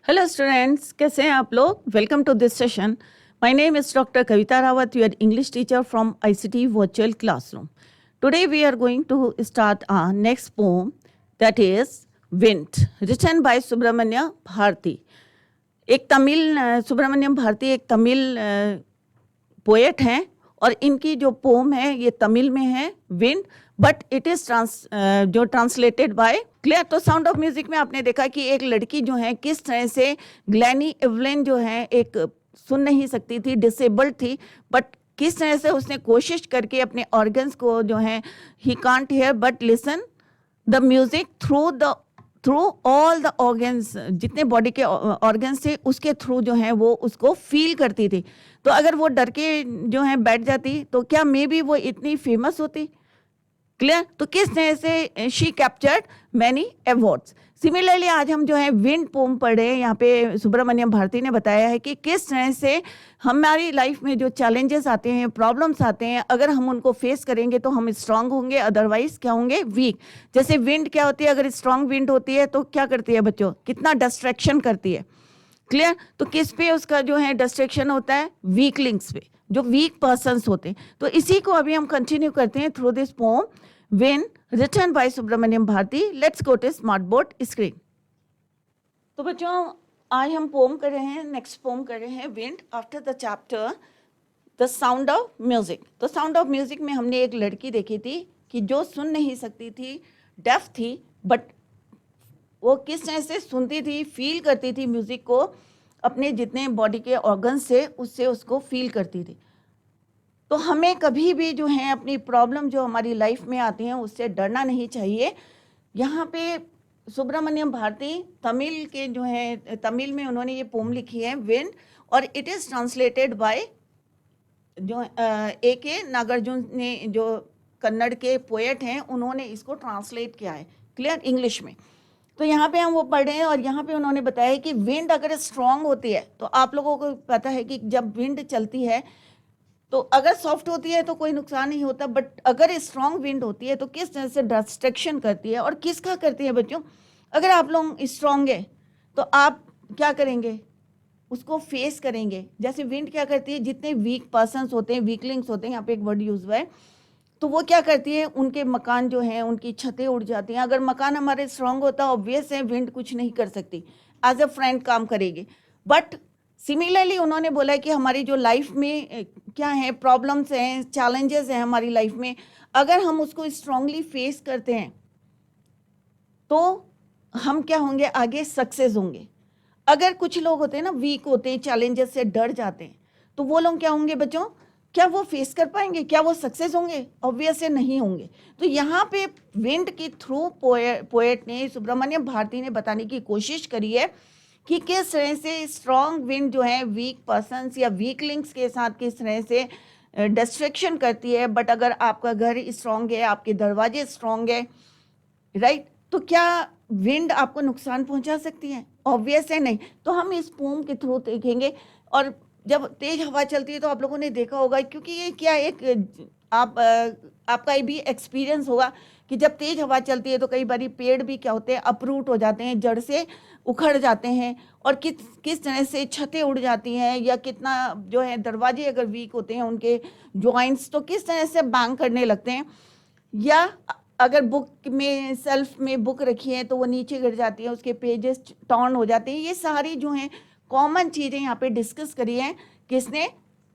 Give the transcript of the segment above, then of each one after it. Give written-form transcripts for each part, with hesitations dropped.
Hello students, कैसे हैं आप लोग? Welcome to this session. My name is doctor Kavita Rawat, your English teacher from ICT virtual classroom. Today we are going to start our next poem, that is wind, written by Subramanya Bharati. एक तमिल सुब्रमण्यम भारती एक Tamil poet हैं और इनकी जो पोम है ये तमिल में है, विंड, बट इट इज जो ट्रांसलेटेड बाय क्लियर. तो साउंड ऑफ म्यूजिक में आपने देखा कि एक लड़की जो है किस तरह से ग्लैनी एवलिन जो है एक सुन नहीं सकती थी, डिसेबल्ड थी, बट किस तरह से उसने कोशिश करके अपने ऑर्गन्स को जो है he can't hear but listen the music through all the organs, जितने बॉडी के ऑर्गन्स थे उसके थ्रू जो है वो उसको फील करती थी. तो अगर वो डर के जो है बैठ जाती तो क्या मे बी वो इतनी फेमस होती? क्लियर. तो किस तरह से she captured many awards. Similarly आज हम जो है विंड पोम पढ़ रहे हैं. यहाँ पे सुब्रमण्यम भारती ने बताया है कि किस तरह से हमारी लाइफ में जो चैलेंजेस आते हैं, प्रॉब्लम्स आते हैं, अगर हम उनको फेस करेंगे तो हम स्ट्रांग होंगे, अदरवाइज क्या होंगे? वीक. जैसे विंड क्या होती है? अगर स्ट्रांग विंड होती है तो क्या करती है बच्चों? कितना डिस्ट्रैक्शन करती है. क्लियर. तो किस पे उसका जो है डिस्ट्रैक्शन होता है? वीक लिंक्स पे, जो वीक पर्सन्स होते हैं. तो इसी को अभी हम कंटिन्यू करते हैं through this poem wind, written by Subramaniam Bharati. Let's go to smart board screen. तो बच्चों आज हम पोम कर रहे हैं, नेक्स्ट पोम कर रहे हैं wind after the chapter the sound of music. तो साउंड ऑफ म्यूजिक में हमने एक लड़की देखी थी कि जो सुन नहीं सकती थी, डेफ थी, बट वो किस तरह से सुनती थी, फील करती थी म्यूजिक को, अपने जितने बॉडी के ऑर्गन से उससे उसको फील करती थी. तो हमें कभी भी जो है अपनी प्रॉब्लम जो हमारी लाइफ में आती हैं उससे डरना नहीं चाहिए. यहाँ पे सुब्रमण्यम भारती तमिल के जो है, तमिल में उन्होंने ये पोम लिखी है विंड, और इट इज़ ट्रांसलेटेड बाय जो A.K. नागार्जुन ने, जो कन्नड़ के पोएट हैं, उन्होंने इसको ट्रांसलेट किया है क्लियर इंग्लिश में. तो यहाँ पे हम वो पढ़ रहे हैं और यहाँ पे उन्होंने बताया कि विंड अगर स्ट्रांग होती है तो आप लोगों को पता है कि जब विंड चलती है तो अगर सॉफ्ट होती है तो कोई नुकसान नहीं होता, बट अगर स्ट्रांग विंड होती है तो किस तरह से डिस्ट्रैक्शन करती है. और किसका करती है बच्चों? अगर आप लोग स्ट्रांग है तो आप क्या करेंगे? उसको फेस करेंगे. जैसे विंड क्या करती है, जितने वीक पर्सन्स होते हैं, वीकलिंग्स होते हैं, यहाँ पे एक वर्ड यूज हुआ है, तो वो क्या करती है, उनके मकान जो हैं उनकी छतें उड़ जाती हैं. अगर मकान हमारे स्ट्रांग होता है, ऑब्वियस है विंड कुछ नहीं कर सकती, एज अ फ्रेंड काम करेगी. बट सिमिलरली उन्होंने बोला कि हमारी जो लाइफ में क्या है, प्रॉब्लम्स हैं, चैलेंजेस हैं हमारी लाइफ में, अगर हम उसको स्ट्रांगली फेस करते हैं तो हम क्या होंगे? आगे सक्सेस होंगे. अगर कुछ लोग होते हैं ना, वीक होते हैं, चैलेंजेस से डर जाते हैं, तो वो लोग क्या होंगे बच्चों? क्या वो फेस कर पाएंगे? क्या वो सक्सेस होंगे? ऑब्वियस से नहीं होंगे. तो यहाँ पे विंड के थ्रू पोएट ने, सुब्रमण्यम भारती ने बताने की कोशिश करी है कि किस तरह से स्ट्रॉन्ग विंड जो है वीक पर्सन्स या वीक लिंक्स के साथ किस तरह से डिस्ट्रैक्शन करती है. बट अगर आपका घर स्ट्रॉन्ग है, आपके दरवाजे स्ट्रॉन्ग है, राइट, तो क्या विंड आपको नुकसान पहुंचा सकती है? ऑब्वियस है नहीं. तो हम इस पोम के थ्रू देखेंगे. और जब तेज हवा चलती है तो आप लोगों ने देखा होगा, क्योंकि ये क्या एक आपका भी एक्सपीरियंस होगा कि जब तेज हवा चलती है तो कई बार पेड़ भी क्या होते हैं, अपरूट हो जाते हैं, जड़ से उखड़ जाते हैं, और किस तरह से छतें उड़ जाती हैं, या कितना जो है दरवाजे अगर वीक होते हैं उनके जॉइंट्स तो किस तरह से बैंग करने लगते हैं. या अगर बुक में, सेल्फ में बुक रखी है तो वो नीचे गिर जाती है, उसके पेजेस टॉर्न हो जाते हैं. ये सारी जो हैं कॉमन चीज़ें यहाँ पे डिस्कस करी हैं. किसने?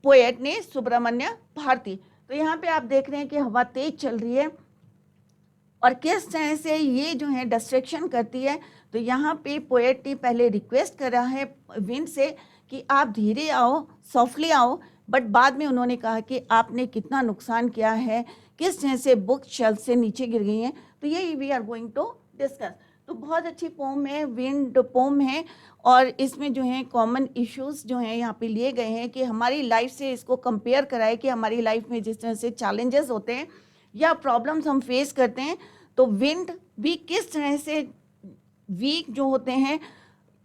पोएट ने, सुब्रमण्य भारती. तो यहाँ पे आप देख रहे हैं कि हवा तेज चल रही है और किस तरह से ये जो है डिस्ट्रैक्शन करती है. तो यहाँ पे पोएट ने पहले रिक्वेस्ट करा है विंड से कि आप धीरे आओ, सॉफ्टली आओ, बट बाद में उन्होंने कहा कि आपने कितना नुकसान किया है, किस तरह से बुक शेल्फ से नीचे गिर गई हैं. तो ये we are going to discuss. तो बहुत अच्छी पोम है, विंड पोम है, और इसमें जो है कॉमन इश्यूज जो हैं यहाँ पे लिए गए हैं कि हमारी लाइफ से इसको कंपेयर कराए कि हमारी लाइफ में जिस तरह से चैलेंजेस होते हैं या प्रॉब्लम्स हम फेस करते हैं, तो विंड भी किस तरह से वीक जो होते हैं,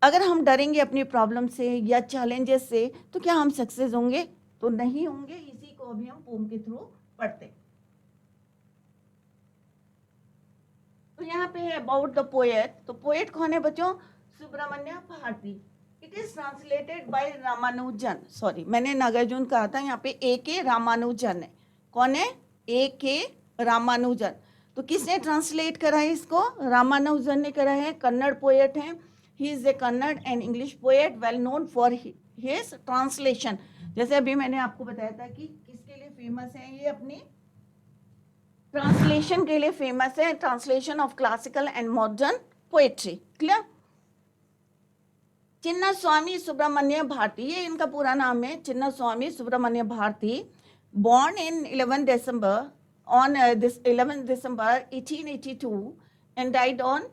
अगर हम डरेंगे अपनी प्रॉब्लम से या चैलेंजेस से तो क्या हम सक्सेस होंगे? तो नहीं होंगे. इसी को अभी हम पोम के थ्रू पढ़ते हैं. तो यहाँ पे है अबाउट द पोएट. तो पोएट कौन है बच्चों? Subramanya Bharati. It is translated by Ramanujan, sorry मैंने नागार्जुन कहा था, यहाँ पे ए के रामानुजन है। कौन है? ए के रामानुजन। तो किसने ट्रांसलेट करा है इसको? रामानुजन ने करा है। कन्नड़ पोएट है, he is a Kannada and English poet well known for his translation. जैसे अभी मैंने आपको बताया था कि किसके लिए फेमस है, ये अपनी ट्रांसलेशन के लिए फेमस है, translation of classical and modern poetry. Clear? Chinna Swami Subramanya Bharati, ये इनका पूरा नाम है, चिन्ना Swami Subramanya Bharti, born in 11 December on this 11 December 1882 and died on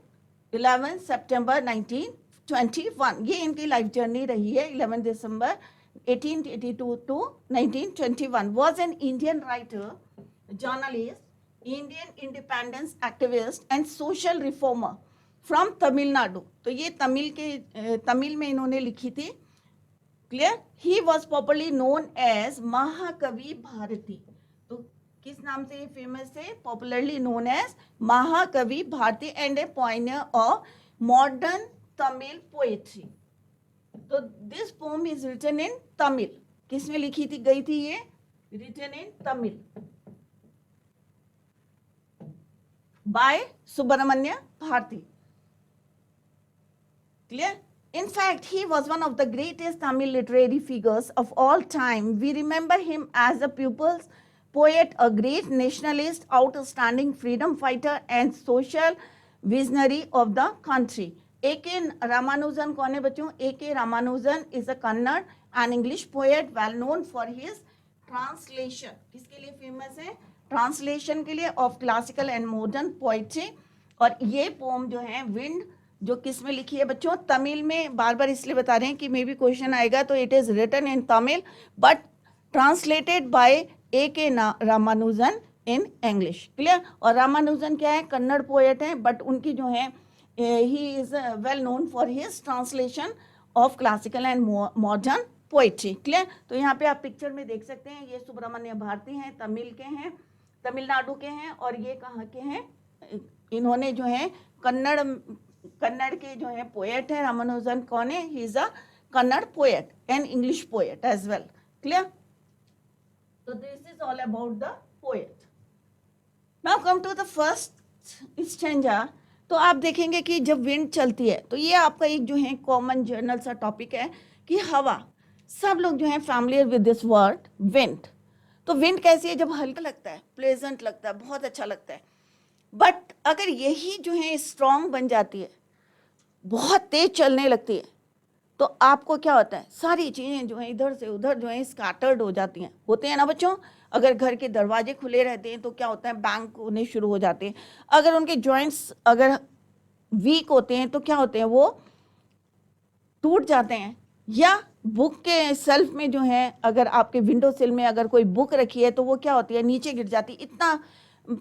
11 September 1921। ये इनकी लाइफ जर्नी रही है, 11 December 1882 to 1921। was an Indian writer, journalist, Indian independence activist and social reformer from Tamil Nadu. तो ये तमिल में इन्होंने लिखी थी। Clear? He was popularly known as Mahakavi Bharati. तो किस नाम से ये फेमस है? Popularly known as Mahakavi Bharati and a pioneer of modern Tamil poetry. तो this poem is written in Tamil. किसने लिखी थी गई थी ये? Written in Tamil by Subramanya Bharati. Clear? In fact, he was one of the greatest Tamil literary figures of all time. We remember him as a pupil's poet, a great nationalist, outstanding freedom fighter, and social visionary of the country. A.K. Ramanujan कौन है बच्चों? A.K. Ramanujan is a Kannada and English poet well known for his translation. किसके लिए famous है? Translation के लिए of classical and modern poetry। और ये poem जो है विंड, जो किस में लिखी है बच्चों? तमिल में। बार बार इसलिए बता रहे हैं कि मे भी क्वेश्चन आएगा, तो it is written in Tamil but translated by A K Ramanujan in English. Clear? और रामानुजन क्या है? कन्नड़ पोएट है, बट उनकी जो है he is well known for his translation of classical and modern poetry. Clear? तो यहाँ पे आप पिक्चर में देख सकते हैं, ये सुब्रमण्य भारती हैं, तमिल के हैं, तमिलनाडु के हैं, और ये कहाँ के हैं? इन्होंने जो है कन्नड़ के जो है पोएट है। रामानुजन कौन है? He is a Kannada poet and English poet as well. Clear? तो this is all about the poet. Now come to the first stanza. तो आप देखेंगे कि जब विंड चलती है, तो ये आपका एक जो है कॉमन जर्नल सा टॉपिक है कि हवा, सब लोग जो है familiar with this word wind. तो विंड कैसी है? जब हल्का लगता है, प्लेजेंट लगता है, बहुत अच्छा लगता है। बट अगर यही जो है स्ट्रॉन्ग बन जाती है, बहुत तेज चलने लगती है, तो आपको क्या होता है? सारी चीज़ें जो है इधर से उधर जो है स्कैटर्ड हो जाती हैं। होते हैं ना बच्चों? अगर घर के दरवाजे खुले रहते हैं तो क्या होता है? बैंक होने शुरू हो जाते हैं। अगर उनके जॉइंट्स अगर वीक होते हैं तो क्या होते हैं? वो टूट जाते हैं। या बुक के सेल्फ में जो है, अगर आपके विंडो सिल में अगर कोई बुक रखी है तो वो क्या होती है? नीचे गिर जाती है। इतना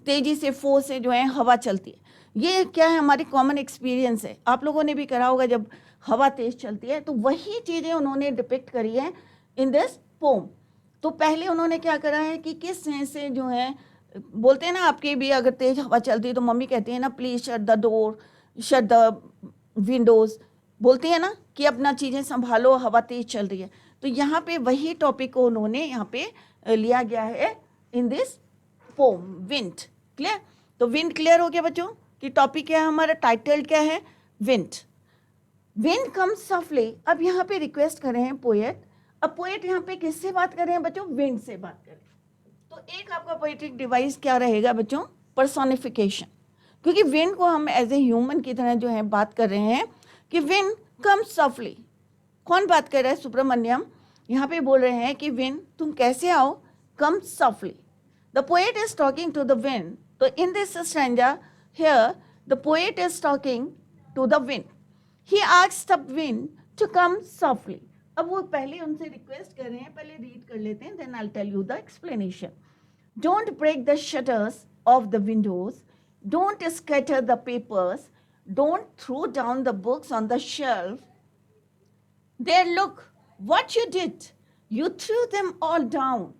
तेजी से फोर्स से जो है हवा चलती है। ये क्या है? हमारी कॉमन एक्सपीरियंस है, आप लोगों ने भी करा होगा जब हवा तेज चलती है। तो वही चीज़ें उन्होंने डिपिक्ट करी है इन दिस पोम। तो पहले उन्होंने क्या करा है कि किस से जो है, बोलते हैं ना आपके भी अगर तेज हवा चलती है तो मम्मी कहती है ना, please shut the door, shut the Windows, बोलती है ना कि अपना चीज़ें संभालो, हवा तेज चल रही है। तो यहाँ पे वही टॉपिक को उन्होंने यहाँ पे लिया गया है in this pome, wind. Clear? तो विंड क्लियर हो गया बच्चों कि टॉपिक क्या है हमारा, टाइटल क्या है? विंड। Wind comes softly. अब यहाँ पे रिक्वेस्ट कर रहे हैं पोएट। अब पोएट यहाँ पे किससे बात कर रहे हैं बच्चों? विंड से बात कर रहे हैं। तो एक आपका पोएटिक डिवाइस क्या रहेगा बच्चों? पर्सोनिफिकेशन। क्योंकि विंड को हम एज ए ह्यूमन की तरह जो है बात कर रहे हैं कि विंड कम्स सॉफ्टली। कौन बात कर रहा है? सुब्रमण्यम यहाँ पे बोल रहे हैं कि विंड तुम कैसे आओ? कम softly. The poet is talking to the wind. So in this stanza here, the poet is talking to the wind. He asks the wind to come softly. अब वो पहले उनसे रिक्वेस्ट कर रहे हैं, पहले रीड कर लेते हैं, then I'll tell you the explanation. Don't break the shutters of the windows. Don't scatter the papers. Don't throw down the books on the shelf. There, look what you did. You threw them all down.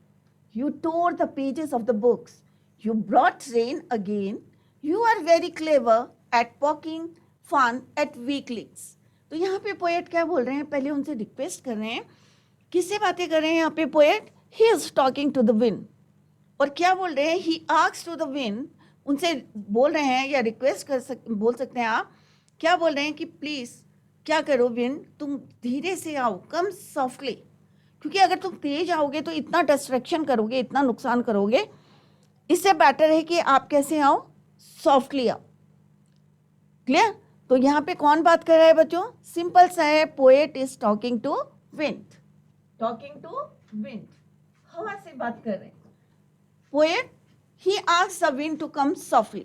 You tore the pages of the books. You brought rain again. You are very clever at poking fun at weaklings. तो यहाँ पे poet क्या बोल रहे हैं, पहले उनसे request कर रहे हैं, किससे बातें कर रहे हैं यहाँ पे poet, he is talking to the wind. और क्या बोल रहे हैं, he asks to the wind, उनसे बोल रहे हैं या रिक्वेस्ट बोल सकते हैं आप, क्या बोल रहे हैं कि प्लीज क्या करो विंड, तुम धीरे से आओ, कम सॉफ्टली, क्योंकि अगर तुम तेज आओगे तो इतना डिस्ट्रैक्शन करोगे, इतना नुकसान करोगे, इससे बेटर है कि आप कैसे आओ, सॉफ्टली आओ। क्लियर? तो यहाँ पे कौन बात कर रहा है बच्चों, सिंपल सा है, poet is talking to wind, talking to wind, हवा से बात कर रहे हैं। Poet, he asks the wind to come softly.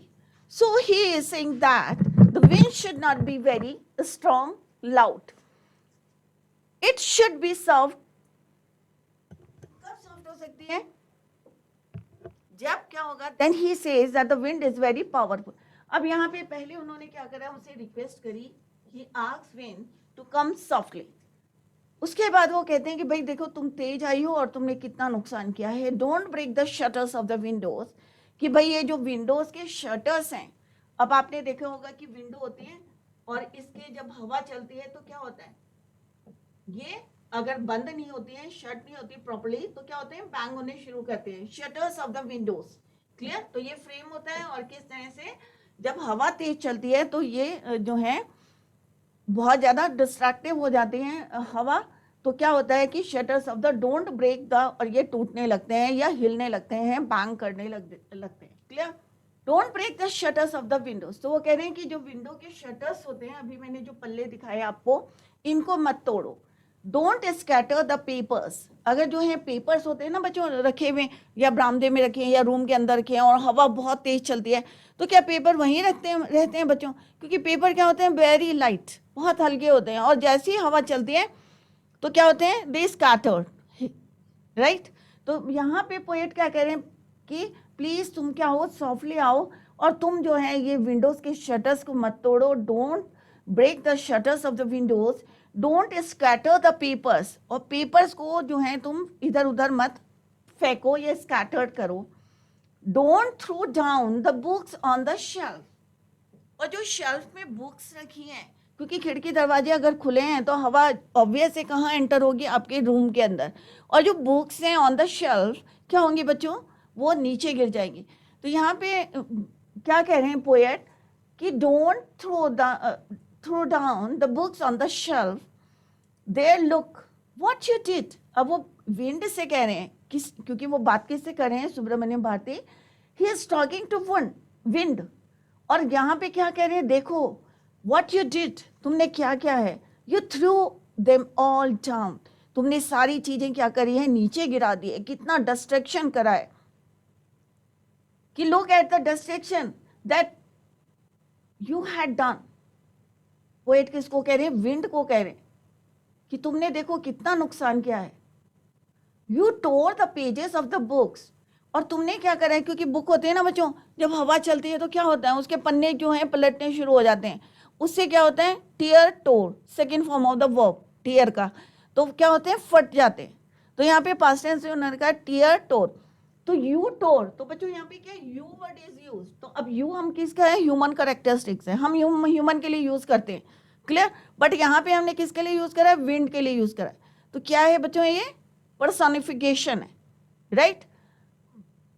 So he is saying that the wind should not be very strong, loud. It should be soft. कब soft हो सकती है? जब क्या होगा? Then he says that the wind is very powerful. अब यहाँ पे पहले उन्होंने क्या करा, उसे रिक्वेस्ट करी, he asks wind to come softly. उसके बाद वो कहते हैं कि भाई देखो तुम तेज आई हो और तुमने कितना नुकसान किया है, don't break the shutters of the windows, कि भाई ये जो विंडोज के शटर्स हैं, अब आपने देखा होगा कि विंडो होती है और इसके जब हवा चलती है तो क्या होता है, ये अगर बंद नहीं होती है, शट नहीं होती प्रॉपर्ली, तो क्या होते हैं, बैंग होने शुरू करते हैं, shutters of the Windows. Clear? तो ये फ्रेम होता है और किस तरह से जब हवा तेज चलती है तो ये जो है बहुत ज़्यादा डिस्ट्रैक्टिव हो जाती हैं हवा, तो क्या होता है कि shutters of the don't break the, और ये टूटने लगते हैं या हिलने लगते हैं, बैंग करने लगते हैं। Clear? Don't break the shutters of the windows. तो वो कह रहे हैं कि जो विंडो के शटर्स होते हैं, अभी मैंने जो पल्ले दिखाए आपको, इनको मत तोड़ो। डोंट स्कैटर द पेपर्स, अगर जो है पेपर्स होते हैं ना बच्चों रखे हुए, या बरामदे में रखे हैं या रूम के अंदर रखे हैं और हवा बहुत तेज चलती है, तो क्या पेपर वहीं रहते हैं बच्चों, क्योंकि पेपर क्या होते हैं, वेरी लाइट, बहुत हल्के होते हैं, और जैसी हवा चलती है तो क्या होते हैं, दे स्कैटर्ड, राइट। तो यहाँ पे पोएट क्या कह रहे हैं कि प्लीज तुम क्या हो, सॉफ्टली आओ, और तुम जो है ये विंडोज के शटर्स को मत तोड़ो, don't break the shutters of the windows, don't scatter the papers, और पेपर्स को जो है तुम इधर उधर मत फेंको या स्कैटर्ड करो, don't throw down the books on the shelf, और जो शेल्फ में बुक्स रखी हैं, क्योंकि खिड़की दरवाजे अगर खुले हैं तो हवा ऑब्वियस है कहाँ एंटर होगी, आपके रूम के अंदर, और जो बुक्स हैं ऑन द शेल्फ क्या होंगी बच्चों, वो नीचे गिर जाएंगी। तो यहाँ पे क्या कह रहे हैं पोएट कि don't throw down the books on the shelf, there look what you did. अब वो विंड से कह रहे हैं, क्योंकि वो बात किससे कर रहे हैं, Subramaniam Bharati, he is talking to wind, और यहाँ पे क्या कह रहे हैं, देखो What you did, तुमने क्या क्या है, you threw them all down, तुमने सारी चीजें क्या करी है, नीचे गिरा दी है, कितना डिस्ट्रैक्शन करा है, कि look at the distraction that you had done। Poet किसको कह रहे हैं, विंड को कह रहे हैं कि तुमने देखो कितना नुकसान किया है, you tore the pages of the books, और तुमने क्या करा है, क्योंकि बुक होते हैं ना बच्चों, जब हवा चलती है तो क्या होता है, उसके पन्ने जो हैं पलटने शुरू हो जाते हैं, उससे क्या होता है, tear tore, second form of the verb tear का, तो क्या होते हैं, फट जाते हैं। तो यहाँ पे पास्ट टेंस से उन्होंने कहा टीयर टोर, तो यू टोर, तो बच्चों यहाँ पे क्या यू वर्ड इज यूज, तो अब यू हम किसका है, ह्यूमन कैरेक्टरिस्टिक्स है, हम ह्यूमन के लिए यूज करते हैं। क्लियर? बट यहाँ पे हमने किसके लिए यूज करा है, विंड के लिए यूज करा है। तो क्या है बच्चों, ये पर्सोनिफिकेशन है, right.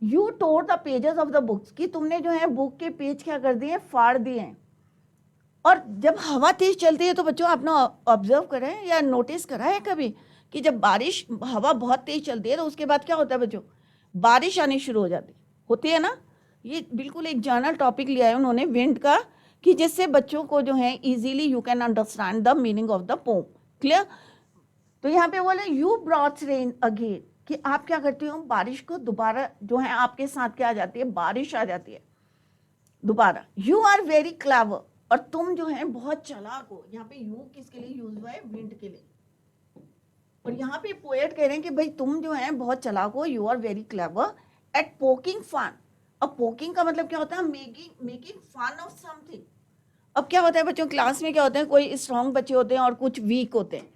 You tore the pages of the books, कि तुमने जो है बुक के पेज क्या कर दिए, फाड़ दिए हैं। और जब हवा तेज चलती है तो बच्चों आपने ऑब्जर्व करा है या नोटिस करा है कभी कि जब बारिश हवा बहुत तेज चलती है तो उसके बाद क्या होता है बच्चों, बारिश आनी शुरू हो जाती होती है ना। ये बिल्कुल एक जर्नल टॉपिक लिया है उन्होंने विंड का, कि जिससे बच्चों को जो है easily you can understand the meaning of the pome. Clear? तो यहाँ पे बोले यू ब्रॉट रेन अगेन, कि आप क्या करते हो, बारिश को दोबारा जो है आपके साथ क्या आ जाती है, बारिश आ जाती है दोबारा। यू आर वेरी क्लेवर, और तुम जो है बहुत चालाक हो। यहाँ पे यू किसके लिए यूज हुआ है, विंड के लिए। और यहाँ पे पोएट कह रहे हैं कि भाई तुम जो है बहुत चालाक हो, you are very clever at poking fun. अब पोकिंग का मतलब क्या होता है, मेकिंग फन ऑफ समथिंग। अब क्या होता है बच्चों, क्लास में क्या होता है, कोई स्ट्रांग बच्चे होते हैं और कुछ वीक होते हैं।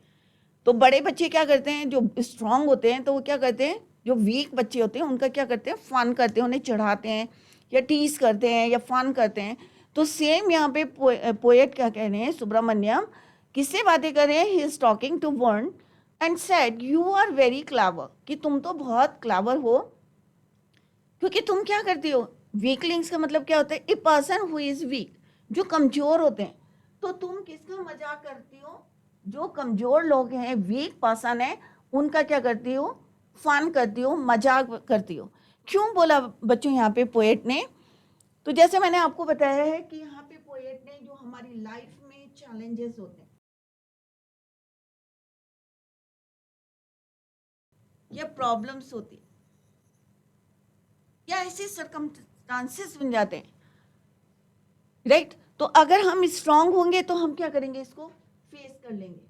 तो बड़े बच्चे क्या करते हैं, जो स्ट्रांग होते हैं तो वो क्या करते हैं, जो वीक बच्चे होते हैं उनका क्या करते हैं, फन करते हैं, उन्हें चढ़ाते हैं या टीज करते हैं या फन करते हैं। तो सेम यहाँ पे पोएट क्या कह रहे हैं सुब्रमण्यम, किससे बातें कर रहे हैं? He is talking to Varun and said you are very clever, कि तुम तो बहुत क्लेवर हो, क्योंकि तुम क्या करती हो? वीकलिंग्स का मतलब क्या होता है? A person who is weak, जो कमजोर होते हैं। तो तुम किसका मजाक करती हो? जो कमजोर लोग हैं, वीक पर्सन है, उनका क्या करती हो? फन करती हो, मजाक करती हो। क्यों बोला बच्चों यहाँ पे पोएट ने? तो जैसे मैंने आपको बताया है कि यहाँ पे पोएट ने जो हमारी लाइफ में चैलेंजेस होते हैं या प्रॉब्लम्स होती है या ऐसे सर्कमस्टांसेस बन जाते हैं, राइट? तो अगर हम स्ट्रांग होंगे तो हम क्या करेंगे? इसको फेस कर लेंगे,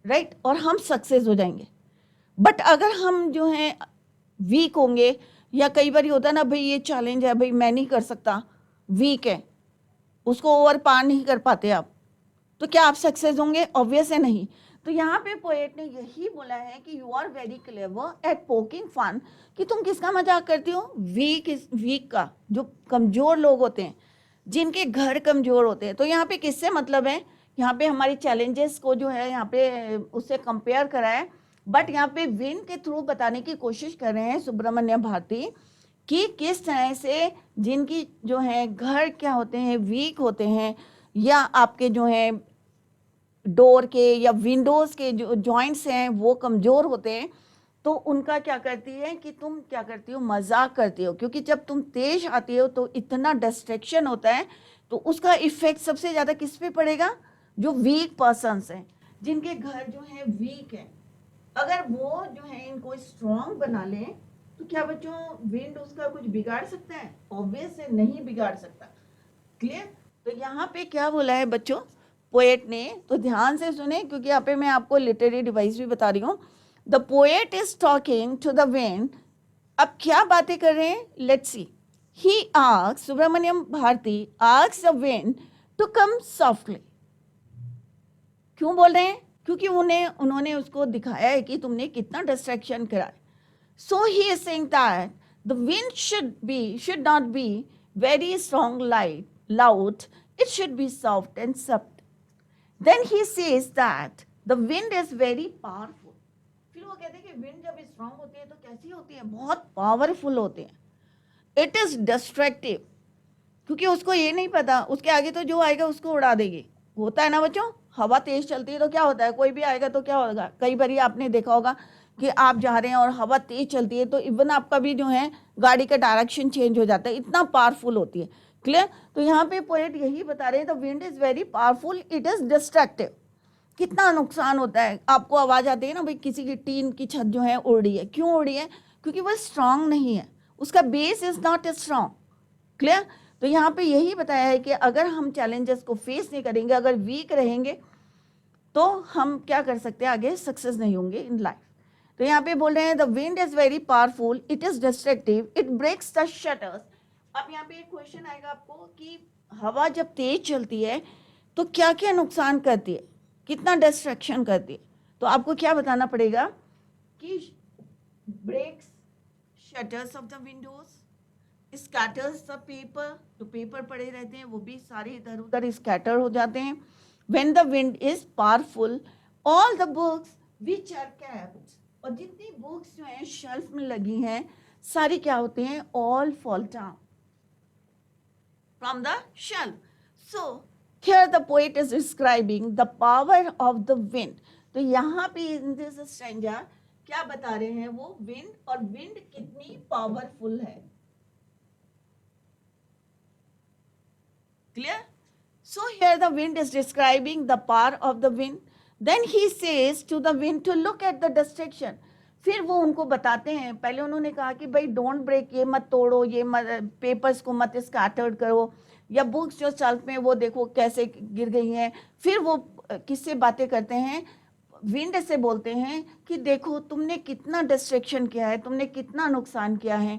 राइट? और हम सक्सेस हो जाएंगे। बट अगर हम जो है वीक होंगे, या कई बार होता है ना, भाई ये चैलेंज है, भाई मैं नहीं कर सकता, वीक है, उसको ओवर पार नहीं कर पाते आप, तो क्या आप सक्सेस होंगे? ऑब्वियस है नहीं। तो यहाँ पे पोएट ने यही बोला है कि you are very clever at poking fun, कि तुम किसका मजाक करती हो? वीक का, जो कमजोर लोग होते हैं, जिनके घर कमजोर होते हैं। तो यहाँ पे किससे मतलब है? यहाँ पे हमारी चैलेंजेस को जो है यहाँ पे उससे कंपेयर करा है, बट यहाँ पे विन के थ्रू बताने की कोशिश कर रहे हैं सुब्रमण्यम भारती कि किस तरह से जिनकी जो है घर क्या होते हैं, वीक होते हैं, या आपके जो है डोर के या विंडोज के जो जॉइंट्स हैं वो कमजोर होते हैं, तो उनका क्या करती है कि तुम क्या करती हो? मजाक करती हो। क्योंकि जब तुम तेज आती हो तो इतना डिस्ट्रैक्शन होता है, तो उसका इफेक्ट सबसे ज्यादा किस पे पड़ेगा? जो वीक पर्सन्स हैं, जिनके घर जो है वीक है। अगर वो जो है इनको स्ट्रांग बना लें, तो क्या बच्चों विंड उसका कुछ बिगाड़ सकता है? ऑब्वियस है, नहीं बिगाड़ सकता। क्लियर? तो यहाँ पे क्या बोला है बच्चों पोएट ने? तो ध्यान से सुने, क्योंकि यहाँ पे मैं आपको लिटरेरी डिवाइस भी बता रही हूँ। The poet is talking to the wind. अब क्या बातें कर रहे हैं? Let's see. He asks, Subramaniam Bharati asks the wind to come softly. क्यों बोल रहे हैं? क्योंकि उन्होंने उसको दिखाया है कि तुमने कितना डिस्ट्रैक्शन करा है। So he is saying that the wind should not be very strong loud, it should be soft and soft. Then he says that the wind is very powerful. फिर वो कहते हैं कि विंड जब स्ट्रांग होती है तो कैसी होती है? बहुत पावरफुल होते हैं। इट इज डिस्ट्रैक्टिव, क्योंकि उसको ये नहीं पता, उसके आगे तो जो आएगा उसको उड़ा देगी। होता है ना बच्चों, हवा तेज चलती है तो क्या होता है? कोई भी आएगा तो क्या होगा? कई बार आपने देखा होगा कि आप जा रहे हैं और हवा तेज चलती है तो इवन आपका भी जो है गाड़ी का डायरेक्शन चेंज हो जाता है, इतना पावरफुल होती है। क्लियर? तो यहाँ पे पोएट यही बता रहे हैं, the wind is very powerful, it is destructive. कितना नुकसान होता है? आपको आवाज आती है ना, भाई किसी की टीन की छत जो है उड़ रही है। क्यों उड़ रही है? क्योंकि वह स्ट्रांग नहीं है, उसका base is not strong. Clear? तो यहाँ पे यही बताया है कि अगर हम चैलेंजेस को फेस नहीं करेंगे, अगर वीक रहेंगे, तो हम क्या कर सकते हैं? आगे सक्सेस नहीं होंगे इन लाइफ। तो यहाँ पे बोल रहे हैं the wind is very powerful, it is destructive, it breaks the shutters. अब यहाँ पे एक क्वेश्चन आएगा आपको कि हवा जब तेज चलती है तो क्या क्या नुकसान करती है, कितना डिस्ट्रक्शन करती है? तो आपको क्या बताना पड़ेगा कि breaks shutters of the windows, scatters the paper, जो पेपर पड़े रहते हैं वो भी सारे इधर उधर स्कैटर हो जाते हैं। When the wind is powerful, all the books which are kept, और जितनी बुक्स जो हैं शेल्फ में लगी हैं सारी क्या होती हैं? All fall down from the shelf. So here the poet is describing the power of the wind. तो यहाँ पे in this stanza क्या बता रहे हैं वो? विंड, और विंड कितनी पावरफुल है। Clear? So here the wind is describing the power of the wind. Then he says to the wind to look at the distraction. फिर वो उनको बताते हैं, पहले उन्होंने कहा कि भाई डोंट ब्रेक, ये मत तोड़ो, ये पेपर्स को मत स्कैटर्ड करो, या बुक्स जो शेल्फ में वो देखो कैसे गिर गई हैं। फिर वो किससे बातें करते हैं? विंड से बोलते हैं कि देखो तुमने कितना डिस्ट्रैक्शन किया है, तुमने कितना नुकसान किया है।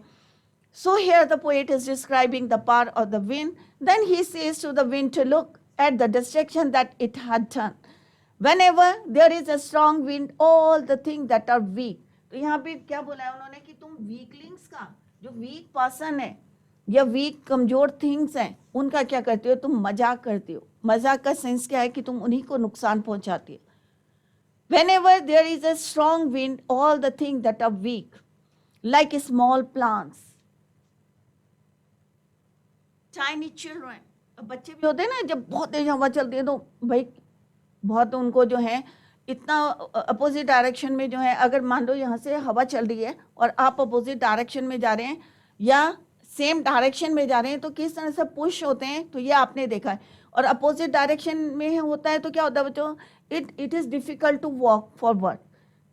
So here the poet is describing the power of the wind. Then he says to the wind to look at the destruction that it had done. Whenever there is a strong wind, all the things that are weak. तो यहाँ पे क्या बोला है उन्होंने कि तुम weaklings का, जो वीक पर्सन है, या वीक कमजोर थिंग्स हैं उनका क्या करते हो, तुम मजाक करते हो। मजाक का सेंस क्या है कि तुम उन्हीं को नुकसान पहुंचाती हो। Whenever there is a strong wind, all the things that are weak, like small plants, tiny children, अब बच्चे भी होते हैं ना, जब बहुत तेज हवा चलती है तो भाई बहुत उनको जो है इतना अपोजिट डायरेक्शन में जो है, अगर मान लो यहाँ से हवा चल रही है और आप अपोजिट डायरेक्शन में जा रहे हैं या सेम डायरेक्शन में जा रहे हैं तो किस तरह से पुश होते हैं, तो ये आपने देखा है। और अपोजिट डायरेक्शन में होता है तो क्या होता है बच्चों, it is difficult to walk forward,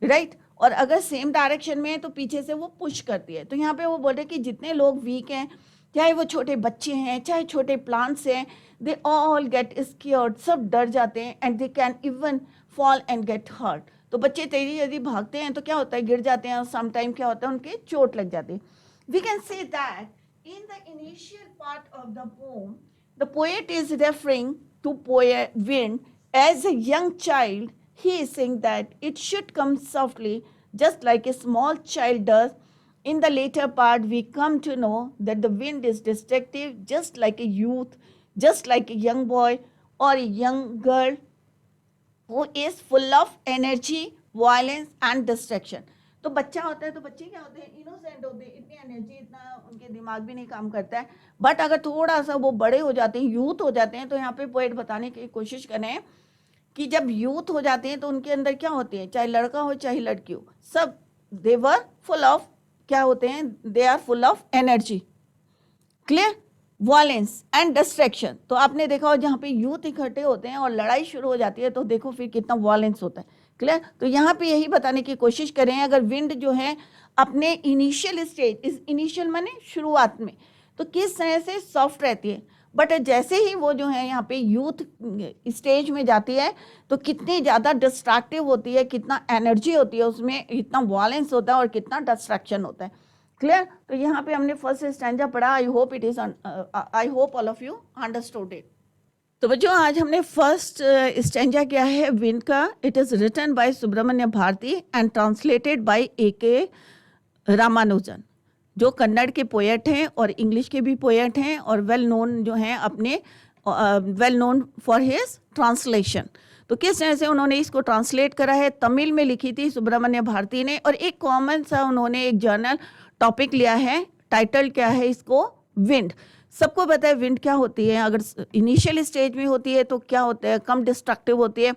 right. और अगर सेम डायरेक्शन में है तो पीछे से वो पुश करती है। तो यहाँ पे वो बोल रहे कि जितने लोग वीक हैं, चाहे वो छोटे बच्चे हैं चाहे छोटे प्लांट्स हैं, दे ऑल गेट स्केयर्ड, सब डर जाते हैं, and they can even fall and get hurt. तो बच्चे तेजी यदि भागते हैं तो क्या होता है, गिर जाते हैं, और समटाइम क्या होता है, उनके चोट लग जाती है। We can say that in the initial part of the poem, the poet is referring to wind as a young child. He is saying that it should come softly, just like a small child does. In the later part, we come to know that the wind is destructive, just like a youth, just like a young boy or a young girl who is full of energy, violence and destruction. तो बच्चा होता है तो बच्चे क्या होते हैं, innocent होते हैं, इतनी एनर्जी, इतना उनके दिमाग भी नहीं काम करता है। बट अगर थोड़ा सा वो बड़े हो जाते हैं, यूथ हो जाते हैं, तो यहाँ पे पोएट बताने की कोशिश कर रहे हैं कि जब यूथ हो जाते हैं तो उनके अंदर क्या होते हैं, चाहे लड़का हो चाहे लड़की हो, सब दे वर फुल ऑफ क्या होते हैं, they are full of energy, clear, violence and distraction. तो आपने देखा हो जहाँ पे यूथ इकट्ठे होते हैं और लड़ाई शुरू हो जाती है तो देखो फिर कितना वायलेंस होता है, क्लियर। तो यहाँ पे यही बताने की कोशिश करें, अगर विंड जो है अपने इनिशियल स्टेज, इस इनिशियल माने शुरुआत में, तो किस तरह से सॉफ्ट रहती है, बट जैसे ही वो जो है यहाँ पे यूथ स्टेज में जाती है तो कितनी ज़्यादा डिस्ट्रैक्टिव होती है, कितना एनर्जी होती है उसमें, इतना वायलेंस होता है और कितना डिस्ट्रैक्शन होता है, क्लियर। तो यहाँ पे हमने फर्स्ट स्टैंजा पढ़ा। I hope all of you understood it. तो बच्चों आज हमने फर्स्ट स्टैंजा किया है विंड का। It is written by Subramanya Bharati and translated by A.K. Ramanujan, जो कन्नड़ के पोएट हैं और इंग्लिश के भी पोएट हैं और वेल नोन जो हैं, अपने well known for his translation. तो किस तरह से उन्होंने इसको ट्रांसलेट करा है, तमिल में लिखी थी सुब्रमण्य भारती ने, और एक कॉमन सा उन्होंने एक जर्नल टॉपिक लिया है, टाइटल क्या है इसको, विंड। सबको पता है विंड क्या होती है, अगर इनिशियल स्टेज में होती है तो क्या होता है, कम डिस्ट्रक्टिव होती है,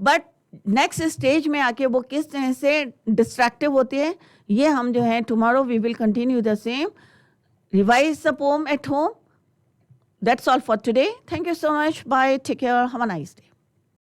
बट नेक्स्ट स्टेज में आके वो किस तरह से डिस्ट्रैक्टिव होती है, ये हम जो है tomorrow we will continue the same, revise the poem at home. That's all for today. Thank you so much, bye, take care, have a nice day.